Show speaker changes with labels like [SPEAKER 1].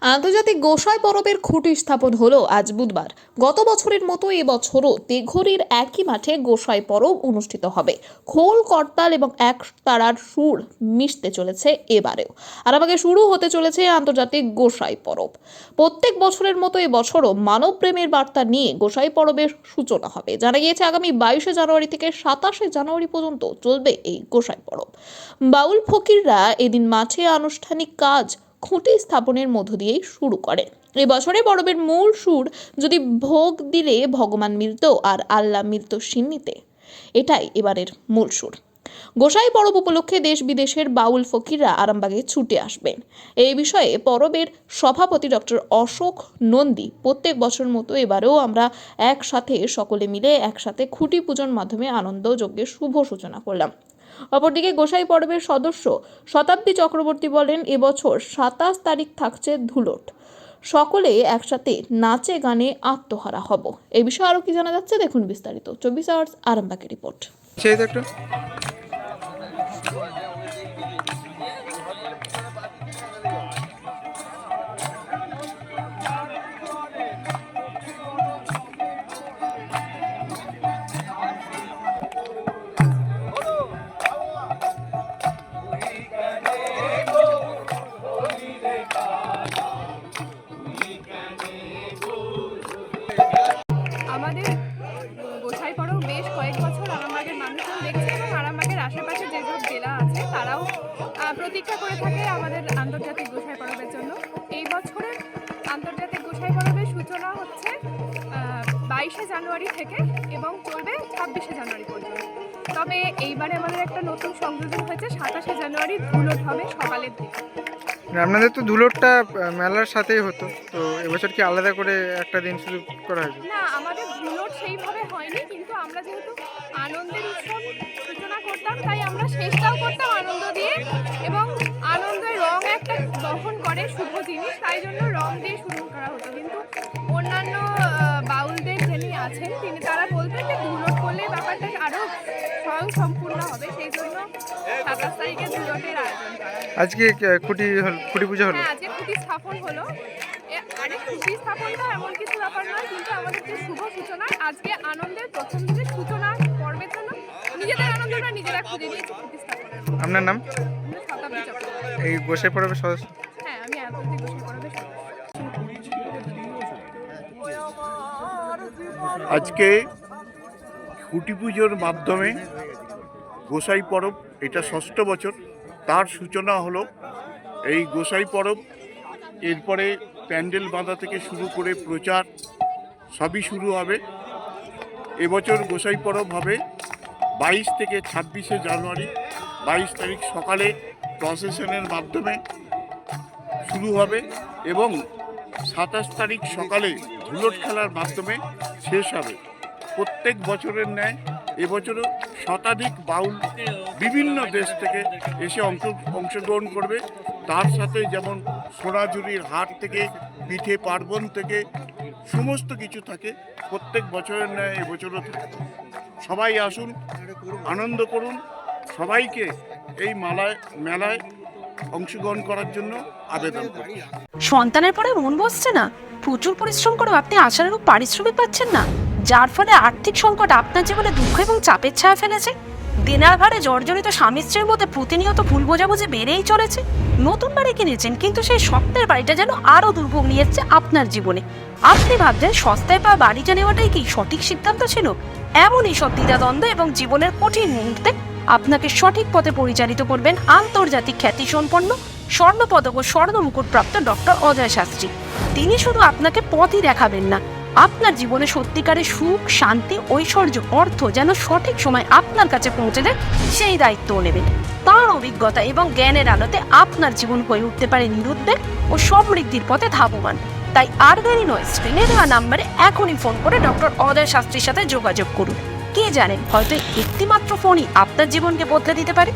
[SPEAKER 1] আন্তর্জাতিক গোসাই পরবের খুঁটি স্থাপন হলো আজ বুধবার। গত বছরের মতো এবছরও তেঘরির একই মাঠে গোসাই পরব অনুষ্ঠিত হবে। খোল, করতাল এবং এক তারার সুর মিশতে চলেছে এবারেও। আরামবাগে শুরু হতে চলেছে আন্তর্জাতিক গোসাই পরব। প্রত্যেক বছরের মতো এবছরও মানব প্রেমের বার্তা নিয়ে গোসাই পরবের সূচনা হবে। জানা গিয়েছে আগামী 22শে জানুয়ারি থেকে 27শে জানুয়ারি পর্যন্ত চলবে এই গোসাই পরব। বাউল ফকিররা এদিন মাঠে আনুষ্ঠানিক কাজ খুঁটি স্থাপনের মধ্য দিয়েই শুরু করে। এবছরে পরবের মূল সুর যদি ভোগ দিলে ভগবান মিলত আর আল্লাহ মিলত সিন্নিতে, এটাই এবারের মূল সুর। গোসাই পরব উপলক্ষে দেশ বিদেশের বাউল ফকিররা আরামবাগে ছুটে আসবেন। এই বিষয়ে পরবের সভাপতি ডক্টর অশোক নন্দী, প্রত্যেক বছর মতো এবারেও আমরা একসাথে সকলে মিলে একসাথে খুঁটি পূজনের মাধ্যমে আনন্দ যজ্ঞের শুভ সূচনা করলাম। অপরদিকে গোসাই পরবের সদস্য শতাব্দী চক্রবর্তী বলেন, এবছর 27 তারিখ থাকছে ধুলট। সকলে একসাথে নাচে গানে আত্মহারা হব। এই বিষয়ে আরো কি জানা যাচ্ছে দেখুন বিস্তারিত 24 আওয়ার্স আরামবাগের রিপোর্ট।
[SPEAKER 2] আমাদের গোসাই পরব বেশ কয়েক বছর আরামবাগের মানুষজন দেখছে এবং আরামবাগের আশেপাশে যেসব জেলা আছে তারাও প্রতীক্ষা করে থাকে আমাদের আন্তর্জাতিক গোসাই পরবের জন্য। এই বছরের আন্তর্জাতিক গোসাই পরবের সূচনা হচ্ছে 22শে জানুয়ারি থেকে এবং চলবে 26শে জানুয়ারি পর্যন্ত। তবে এইবারে আমাদের একটা নতুন সংযোজন হয়েছে, 27শে জানুয়ারি ধুলট হবে সকালের দিকে।
[SPEAKER 3] আপনাদের তো ধুলটটা মেলার সাথেই হতো, তো এবছর কি আলাদা করে একটা দিন শুরু করা হয়েছে?
[SPEAKER 2] না, আমাদের ধুলট সেইভাবে হয়নি, কিন্তু আমরা যেহেতু আনন্দের উৎসব সূচনা করতাম তাই আমরা শেষটাও করতাম আনন্দ দিয়ে, এবং আনন্দের রং একটা বহন করে শুভ জিনিস, তাই জন্য রং দিয়ে শুরু করা হতো। কিন্তু অন্যান্য বাউলদের যিনি আছেন তারা বলতেন যে ধুলট করলে ব্যাপারটা আরও স্বয়ং সম্পূর্ণ হবে, সেই জন্য 27 তারিখে ধুলটের আয়োজন করা।
[SPEAKER 3] আজকে খুঁটি পুজো হলো?
[SPEAKER 2] হ্যাঁ, আজকে খুঁটি স্থাপন হলো। আরে খুঁটি স্থাপনটা এমন কিছু ব্যাপার নয়, কিন্তু আমাদের যে শুভ সূচনা আজকে আনন্দের প্রথম দিনের সূচনা পর্বের জন্য নিজেদের আনন্দটা নিজেরা খুঁজে নিয়েছি খুঁটি স্থাপনের।
[SPEAKER 3] আপনার নাম?
[SPEAKER 2] শতাব্দী চক্রবর্তী।
[SPEAKER 3] এই গোসাই পরবের সদস্য?
[SPEAKER 2] হ্যাঁ, আমি আন্তর্জাতিক গোসাই পরবের সদস্য।
[SPEAKER 4] আজকে খুঁটি পুজোর মাধ্যমে গোসাই পরব, এটা 6ষ্ঠ বছর, তার সূচনা হলো। এই গোসাই পরব এরপরে প্যান্ডেল বাঁধা থেকে শুরু করে প্রচার সবই শুরু হবে। এবছর গোসাই পরব হবে 22 থেকে 26শে জানুয়ারি। 22 তারিখ সকালে প্রসেশনের মাধ্যমে শুরু হবে এবং 27 তারিখ সকালে ধুলট খেলার মাধ্যমে শেষ হবে। প্রত্যেক বছরের ন্যায় এবছরও শতাধিক বাউল বিভিন্ন দেশ থেকে এসে অংশগ্রহণ করবে। তার সাথে যেমন সোনাঝুরির হাট থেকে পিঠে পার্বণ থেকে সমস্ত কিছু থাকে, প্রত্যেক বছরের ন্যায় এবছরও থাকে। সবাই আসুন, আনন্দ করুন। সবাইকে এই মেলায় অংশগ্রহণ করার জন্য আবেদন করি।
[SPEAKER 5] সন্তানের পরে মন বসছে না, প্রচুর পরিশ্রম করেও আপনি আশানুরূপ পারিশ্রমিক পাচ্ছেন না, যার ফলে আর্থিক সংকট আপনার জীবনে দুঃখ এবং চাপের ছায়া ফেলেছে। দেনার ভারে জর্জরিত স্বামী স্ত্রীর মধ্যে প্রতিনিয়ত ভুল বোঝাবুঝি বেড়েই চলেছে। নতুন বাড়ি কিনেছেন, কিন্তু সেই স্বপ্নের বাড়িটা যেন আরো দুর্ভোগ নিয়ে এসছে আপনার জীবনে। আপনি ভাবছেন সস্তায় পাওয়া বাড়িটা নেওয়াটাই কি সঠিক সিদ্ধান্ত ছিল? এমনই সব দ্বিধাদ্বন্দ্ব এবং জীবনের কঠিন মুহূর্তে আপনাকে সঠিক পথে পরিচালিত করবেন আন্তর্জাতিক খ্যাতিসম্পন্ন স্বর্ণপদক ও স্বর্ণ মুকুটপ্রাপ্ত ডক্টর অজয় শাস্ত্রী। তিনি শুধু আপনাকে পথই দেখাবেন না, আপনার জীবনে সত্যিকারের সুখ, শান্তি, ঐশ্বর্য, অর্থ যেন সঠিক সময় আপনার কাছে পৌঁছে দেয় সেই দায়িত্বও নেবেন। তার অভিজ্ঞতা এবং জ্ঞানের আলোতে আপনার জীবন হয়ে উঠতে পারে নিরুদ্বেগ ও সমৃদ্ধির পথে ধাবমান। তাই আর দেরি নয়, স্ক্রিনে দেওয়া নাম্বারে এখনই ফোন করে ডক্টর অজয় শাস্ত্রীর সাথে যোগাযোগ করুন। কে জানেন, হয়তো একটি মাত্র ফোনই আপনার জীবনকে বদলে দিতে পারে।